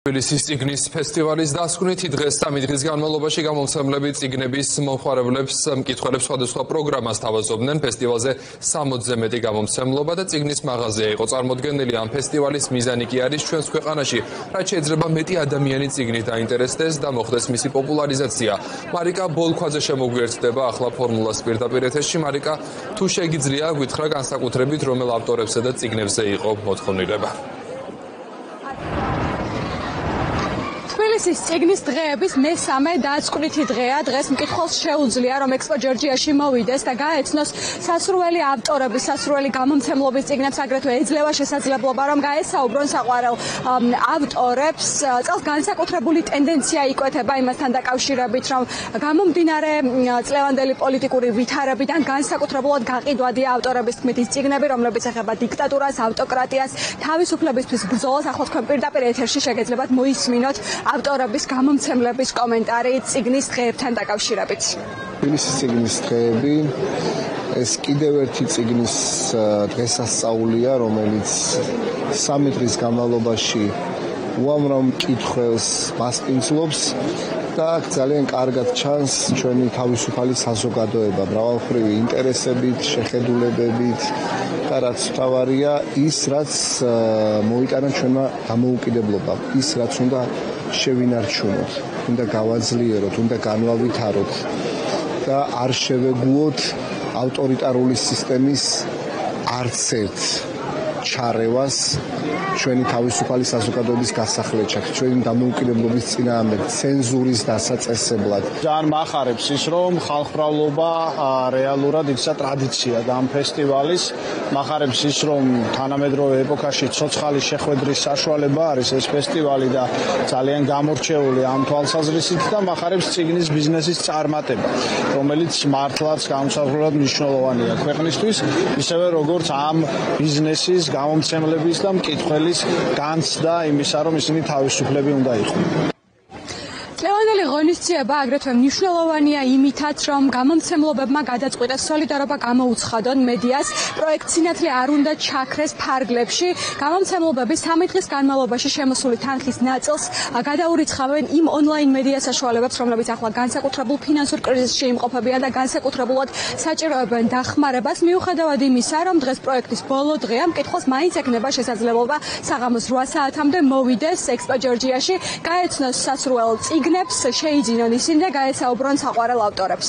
თბილისის წიგნის ფესტივალის დასკვნითი დღეს 3 დღის განმავლობაში გამომცემლები წიგნების მომხმარებლებს მკითხველებს სხვადასხვა პროგრამას თავაზობდნენ. ფესტივალზე 60-ზე მეტი გამომცემლობა და წიგნის მაღაზია იყო წარმოდგენილი. ამ ფესტივალის მიზანი კი არის ჩვენს ქვეყანაში, რაც შეიძლება მეტი ადამიანი წიგნით დაინტერესდეს და მოხდეს მისი პოპულარიზაცია. მარიკა ბოლქვაძე შემოგვიერთდება ახლა ფორმულას პირდაპირ ეთერში. მარიკა, თუ შეგიძლია გითხრა განსაკუთრებით რომელ ავტორებსა და წიგნებზე იყო მოთხოვნილება? თბილისის წიგნის დღეების მესამე დასკვნითი დღეა. დღეს მკითხველს შეუძლია, რომ ექსპო ჯორჯიაში მოვიდეს და გაეცნოს სასურველი ავტორების, სასურველი გამომცემლობის წიგნებს, აგრეთვე ეძლევა შესაძლებლობა, რომ გაესაუბრონ საყვარელ ავტორებს. წელს განსაკუთრებული ტენდენცია იკვეთება იმასთან დაკავშირებით, რომ გამომდინარე წლევანდელი პოლიტიკური ვითარებიდან განსაკუთრებულად გაყიდვადია ავტორების თქმით ის წიგნები, რომლებიც ეხება დიქტატურას, ავტოკრატიას, თავისუფლებისთვის ბრძოლას. ახლა თქვენ პირდაპირ ეთერში შეგეძლებათ მოისმინოთ ავტორების გამომცემლების კომენტარი წიგნის დღეებთან დაკავშირებით. თბილისის წიგნის დღეები ეს კიდევ ერთი წიგნის დღესასწაულია, რომელიც 3 დღის განმავლობაში უამრავ მკითხველს მასპინძლობს და ძალიან კარგად ჩანს ჩვენი თავისუფალი საზოგადოება, მრავალმხრივი ინტერესებით, შეხედულებებით და რაც თავარია ის, რაც მოიტანა ჩვენმა დამოუკიდებლობამ, ის რაც უნდა შევინარჩუნოთ, უნდა გავაძლიეროთ, უნდა განვავითაროთ და არ შევეგუოთ ავტორიტარული სისტემის არც ერთ ჩარევას ჩვენი თავისუფალი საზოგადოების გასახლეჩად, ჩვენი დამოუკიდებლობის წინააღმდეგ, ცენზურის დასაწესებლად. ძალიან მახარებს ის, რომ ხალხმრავლობა რეალურად იქცა ტრადიციად ამ ფესტივალის. მახარებს ის, რომ თანამედროვე ეპოქაში ცოცხალი შეხვედრის საშუალება არის ეს ფესტივალი და ძალიან გამორჩეული ამ თვალსაზრისით და მახარებს წიგნის ბიზნესის წარმატება, რომელიც მართლაც გამოსახულად მნიშვნელოვანია ქვეყნისთვის, ისევე როგორც ამ ბიზნესის გამომცემლების და მკითხველის განცდა იმისა, რომ ისინი თავისუფლები უნდა იყვნენ. წლევანდელი ღონისძიება აგრეთვე მნიშვნელოვანია იმითაც, რომ გამომცემლობებმა გადაწყვიტეს სოლიდარობა გამოუცხადონ მედიას. პროექტ სინათლე არ უნდა ჩაქრეს ფარგლებში. გამომცემლობები 3 დღის განმავლობაში შემოსული თანხის ნაწილს გადაურიცხავენ იმ ონლაინ მედია საშუალებებს, რომლებიც ახლა განსაკუთრებულ ფინანსურ კრიზისში იმყოფებიან და განსაკუთრებულად საჭიროებენ დახმარებას. მიუხედავად იმისა, რომ დღეს პროექტის ბოლო დღეა, მკითხველს მაინც ექნება შესაძლებლობა საღამოს 8 საათამდე მოვიდეს ექსპო ჯორჯიაში, გაეცნოს სასურველ წიგნებს, შეიძინონ ისინი და გაესაუბრონ საყვარელ ავტორებს.